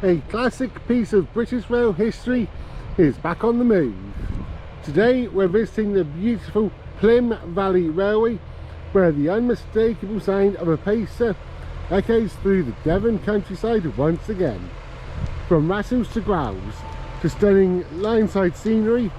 A classic piece of British rail history is back on the move. Today we're visiting the beautiful Plym Valley Railway, where the unmistakable sound of a pacer echoes through the Devon countryside once again. From rattles to growls to stunning line-side scenery,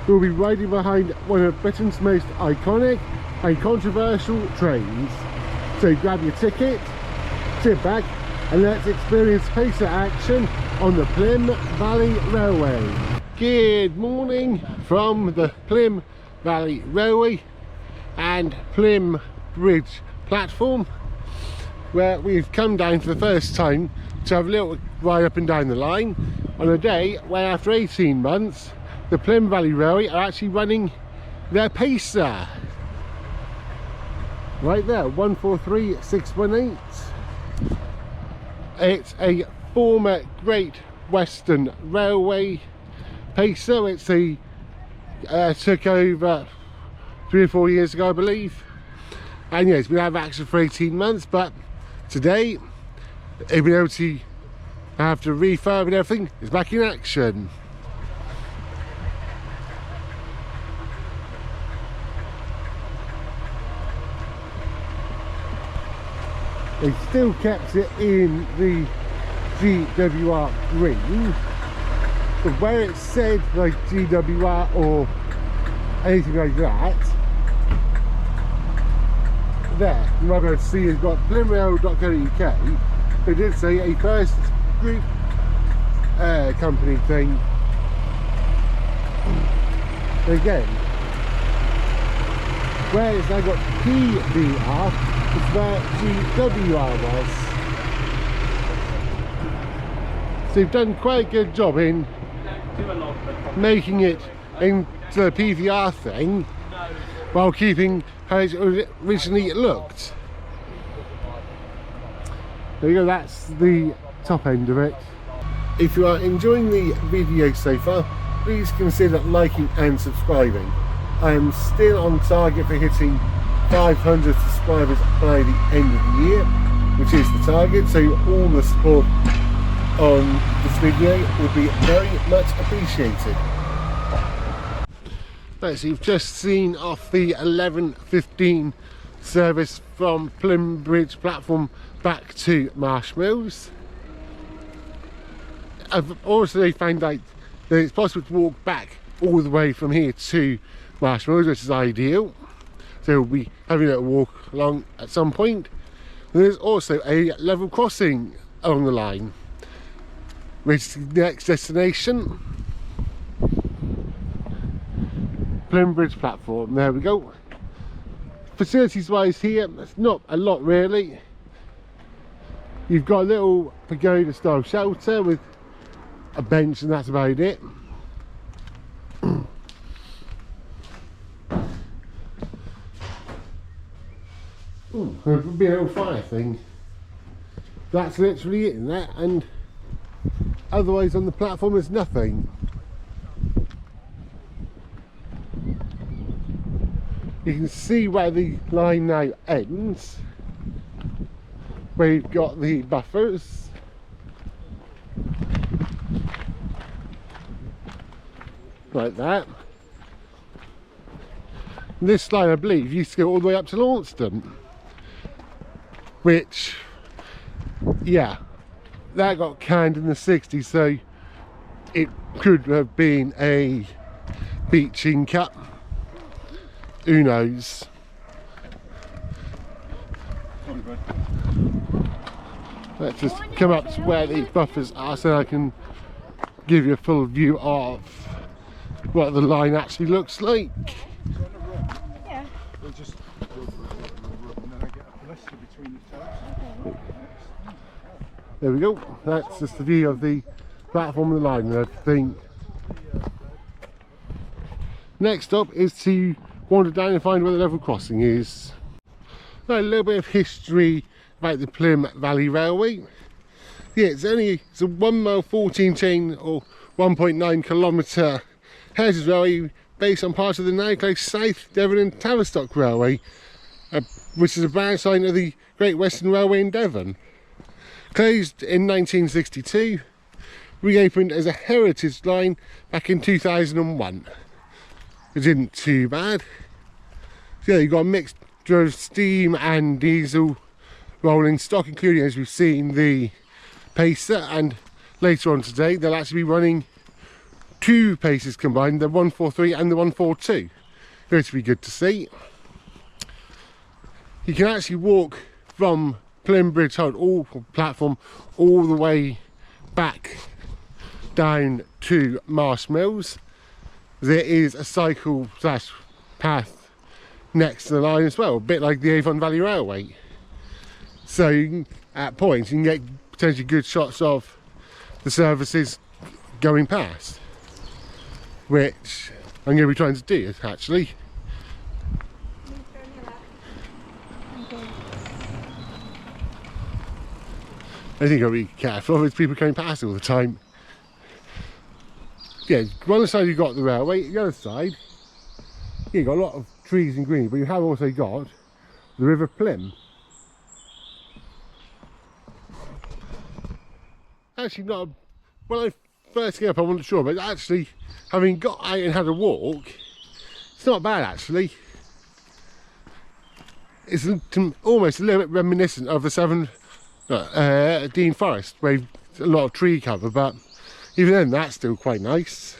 we'll be riding behind one of Britain's most iconic and controversial trains. So grab your ticket, sit back and let's experience pacer action on the Plym Valley Railway. Good morning from the Plym Valley Railway and Plym Bridge platform, where we've come down for the first time to have a little ride up and down the line on a day where, after 18 months, the Plym Valley Railway are actually running their pacer. Right there, 143618. It's a former Great Western Railway pacer. It's a took over 3 or 4 years ago, I believe, and yeah, it's been out of action for 18 months, but today they've been able to have to refurb and everything. It's back in action. They still kept it in the GWR green, but where it said like GWR or anything like that, there, you might be able to see it's got plymrail.co.uk. They did say a first group company thing. Again, where it's now got PVR, it's where GWR was. So they've done quite a good job in making it into the PVR thing while keeping how it originally looked. There you go, that's the top end of it. If you are enjoying the video so far, please consider liking and subscribing. I am still on target for hitting 500 subscribers by the end of the year, which is the target, so all the support on this video will be very much appreciated. Right, so you've just seen off the 11:15 service from Plym Bridge platform back to Marshmills. I've also found out that it's possible to walk back all the way from here to Marshmills, which is ideal. So we'll be having a walk along at some point. And there's also a level crossing along the line, which is the next destination. Plym Bridge platform, there we go. Facilities wise here, it's not a lot really. You've got a little pagoda style shelter with a bench and that's about it. Ooh, there would be a little fire thing. That's literally it in there, and otherwise on the platform there's nothing. You can see where the line now ends, where you've got the buffers. Like that. And this line, I believe, used to go all the way up to Launceston, which, yeah, that got canned in the 60s, so it could have been a beaching cut. Who knows? Let's just come up to where the buffers are so I can give you a full view of what the line actually looks like. Yeah. There we go. That's just the view of the platform and the line, I think. Next up is to wander down and find where the level crossing is. Now, a little bit of history about the Plym Valley Railway. Yeah, it's a 1 mile 14 chain or 1.9 kilometre heritage railway based on part of the now closed South Devon and Tavistock Railway, which is a branch line of the Great Western Railway in Devon. Closed in 1962, reopened as a heritage line back in 2001. It didn't too bad. So yeah, you've got a mixture of steam and diesel rolling stock, including, as we've seen, the pacer, and later on today they'll actually be running two pacers combined, the 143 and the 142. Going to be good to see. You can actually walk from Plym Bridge platform all the way back down to Marsh Mills. There is a cycle slash path next to the line as well, a bit like the Devon Valley Railway. So you can, at points you can get potentially good shots of the services going past, which I'm going to be trying to do actually. I think I've got to be careful, there's people going past all the time. Yeah, one side you've got the railway, the other side you've got a lot of trees and green, but you have also got the River Plym. Actually not, when I first came up I wasn't sure, but actually having got out and had a walk, it's not bad actually. It's almost a little bit reminiscent of the Dean Forest, where a lot of tree cover, but even then that's still quite nice.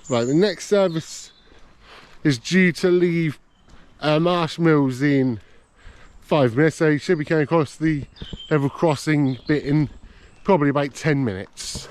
Right, the next service is due to leave Marsh Mills in 5 minutes, so you should be coming across the level crossing bit in probably about 10 minutes.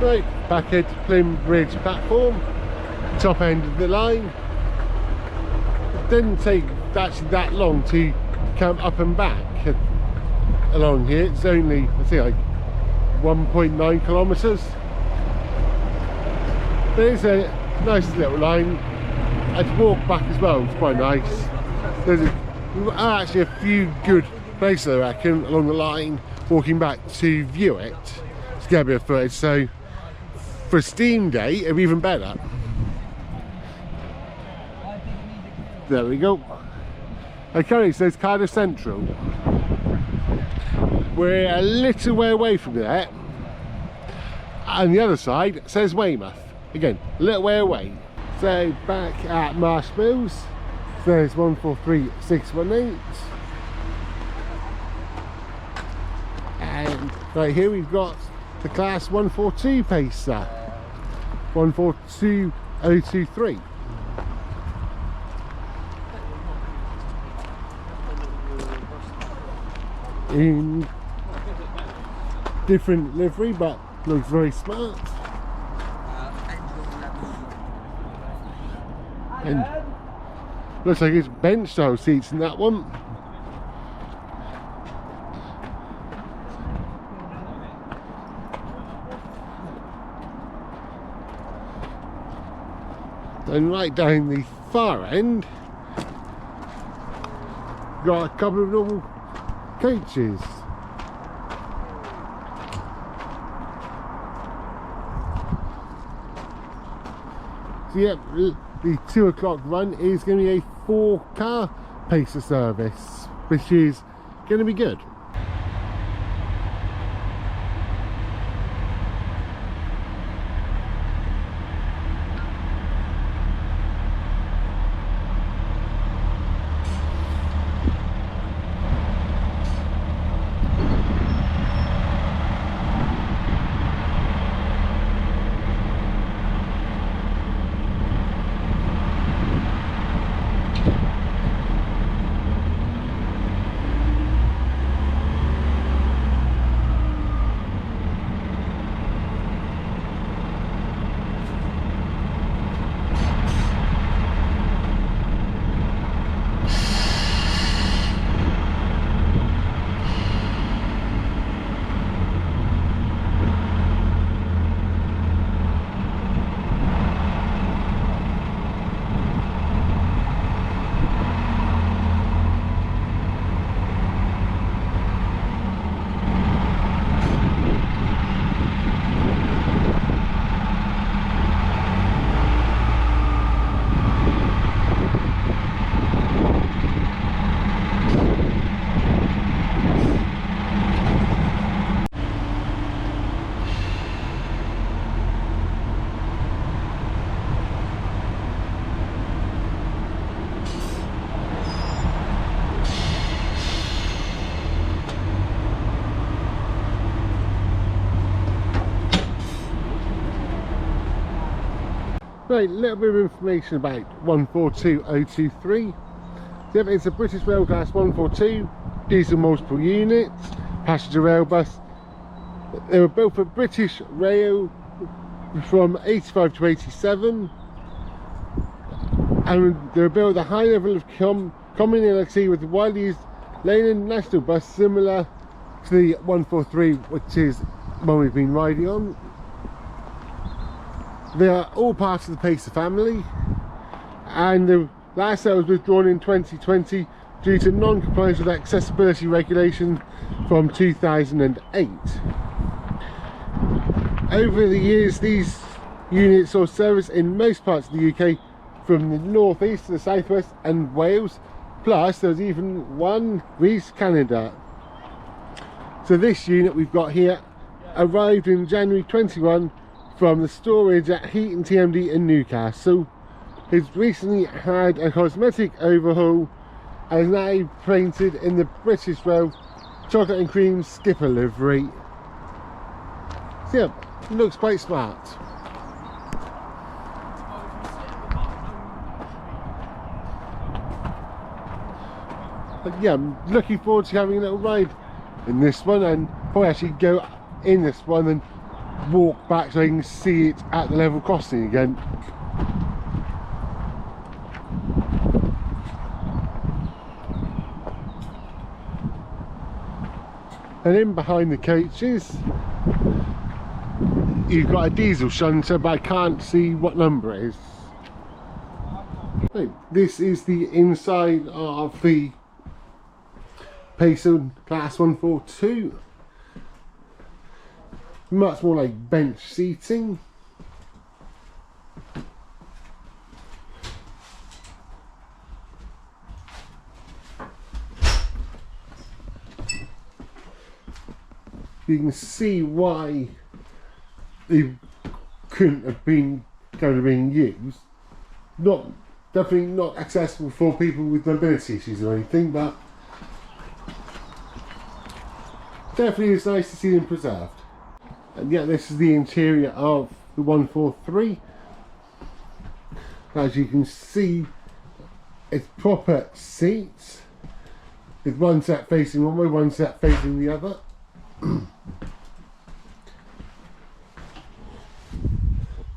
Right, back at Plym Bridge platform, top end of the line. It didn't take actually that long to come up and back along here. It's only, I think, like 1.9 kilometres. But it's a nice little line. And to walk back as well, it's quite nice. There are actually a few good places, I reckon, along the line, walking back to view it, to get a bit of footage. So for a steam day, it'll be even better. There we go. Okay, so it's Cardiff Central. We're a little way away from there. And the other side says Weymouth. Again, a little way away. So back at Marsh Mills, there's 143618. And right here we've got the class 142 pacer, 142023. In different livery, but looks very smart. And looks like it's bench style seats in that one. And right down the far end, got a couple of normal coaches. So yeah, the 2 o'clock run is going to be a 4-car pacer service, which is going to be good. Right, a little bit of information about 142023. Yep, it's a British Rail Class 142, diesel multiple units, passenger rail bus. They were built for British Rail from 85 to 87, and they were built at a high level of commonality with the widely used Leyland National Bus, similar to the 143, which is one we've been riding on. They are all part of the Pacer family, and the last set was withdrawn in 2020 due to non-compliance with accessibility regulation from 2008. Over the years, these units saw service in most parts of the UK, from the north east to the southwest and Wales, plus there's even one Greece, Canada. So this unit we've got here arrived in January 21 from the storage at Heat and TMD in Newcastle. It's recently had a cosmetic overhaul and is now painted in the British Rail chocolate and cream skipper livery. So yeah, it looks quite smart. But yeah, I'm looking forward to having a little ride in this one, and probably actually go in this one and walk back so I can see it at the level crossing again. And in behind the coaches you've got a diesel shunter, but I can't see what number it is. Right, this is the inside of the Pacer Class 142. Much more like bench seating. You can see why they couldn't have been used. Definitely not accessible for people with mobility issues or anything, but definitely it's nice to see them preserved. And yeah, this is the interior of the 143. As you can see, it's proper seats, with one set facing one way, one set facing the other.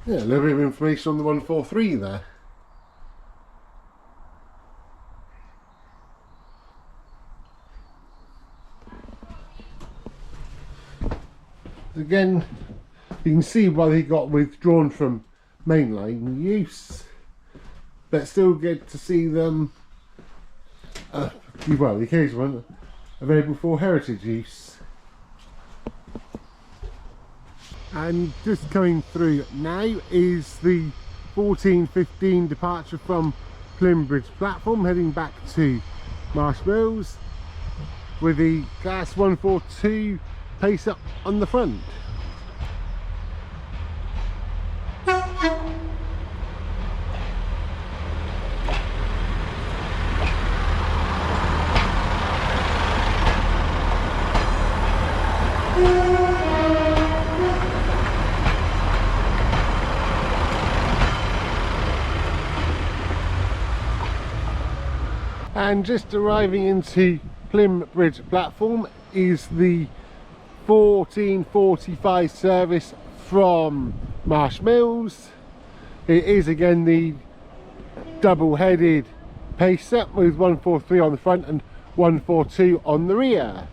Yeah, a little bit of information on the 143 there. Again, you can see why they got withdrawn from mainline use, but still get to see them, well, the occasional one available for heritage use. And just coming through now is the 14:15 departure from Plym Bridge platform, heading back to Marsh Mills, with the Class 142 Pacer on the front. And just arriving into Plym Bridge platform is the 14:45 service from Marsh Mills. It is again the double-headed Pacer with 143 on the front and 142 on the rear.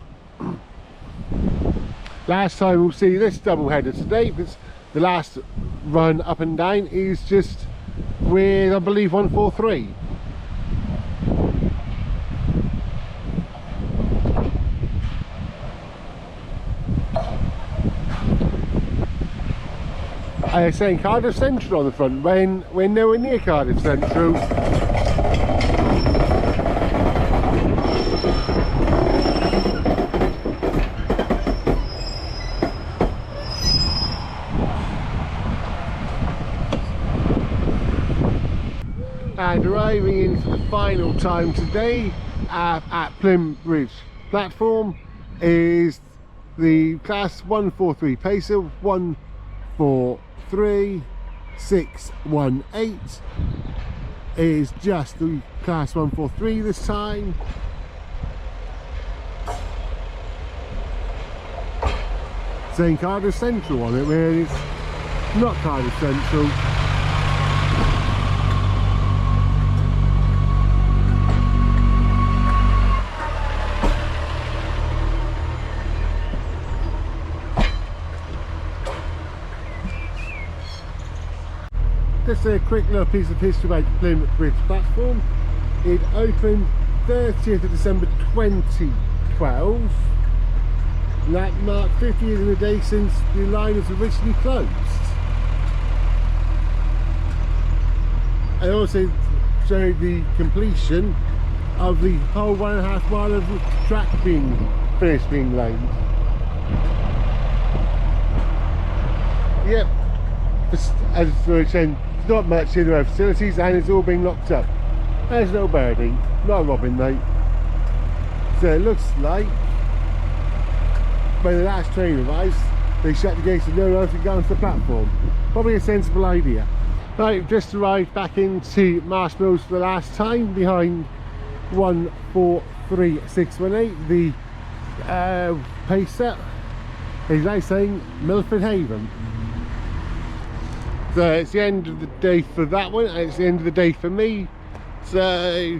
Last time we'll see this double-header today, because the last run up and down is just with, I believe, 143. I was saying Cardiff Central on the front when we're nowhere near Cardiff Central. And arriving into the final time today at Plym Bridge platform is the Class 143 Pacer 143 618. It is just the class 143 this time. Saying Cardiff Central on it, where it's not Cardiff Central. Just a quick little piece of history about the Plymouth Bridge platform. It opened 30th of December 2012. And that marked 50 years in a day since the line was originally closed. I also showed the completion of the whole 1.5 mile of track being finished being laid. Yep, as I mentioned, not much in the facilities and it's all being locked up. There's no birdie, not a robin though. So it looks like when the last train arrives, they shut the gates and no one else can go onto the platform. Probably a sensible idea. Right, we've just arrived back into Marshmallows for the last time behind 143618, the pacer. He's now saying Milford Haven. So it's the end of the day for that one, and it's the end of the day for me. So,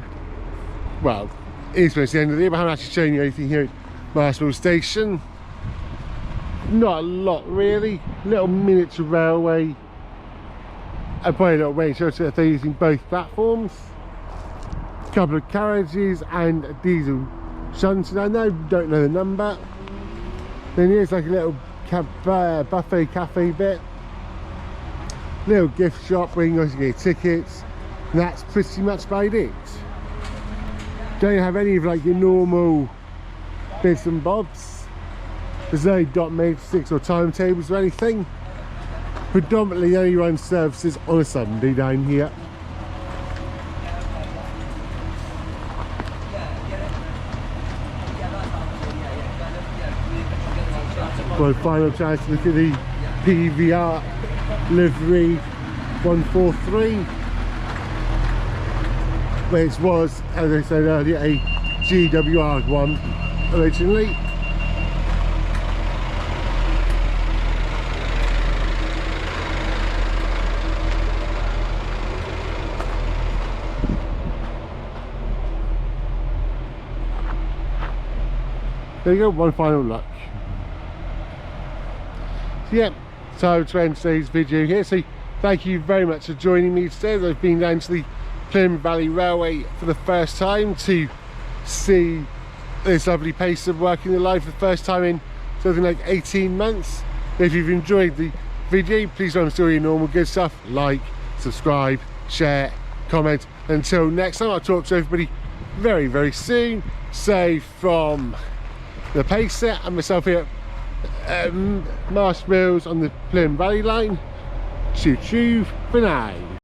well, it's the end of the day, but I haven't actually shown you anything here at Marshmallow Station. Not a lot really. Little miniature railway. And probably a little range so they're using both platforms. A couple of carriages and a diesel shunts. I don't know the number. Then here's like a little buffet cafe bit. Little gift shop where you can get tickets, and that's pretty much about it. Don't have any of like your normal bits and bobs. There's no dot matrix or timetables or anything. Predominantly only run services on a Sunday down here. One final chance to look at the PVR livery 143, which was, as I said earlier, a GWR one originally. There you go, one final look. So yeah, so to end today's video here. So thank you very much for joining me today. I've been down to the Plym Valley Railway for the first time to see this lovely pacer working the line for the first time in something like 18 months. If you've enjoyed the video, please don't do all your normal good stuff, like, subscribe, share, comment. Until next time, I'll talk to everybody very, very soon. So from the pacer and myself here at Marshmallows on the Plym Valley line, choo choo for now.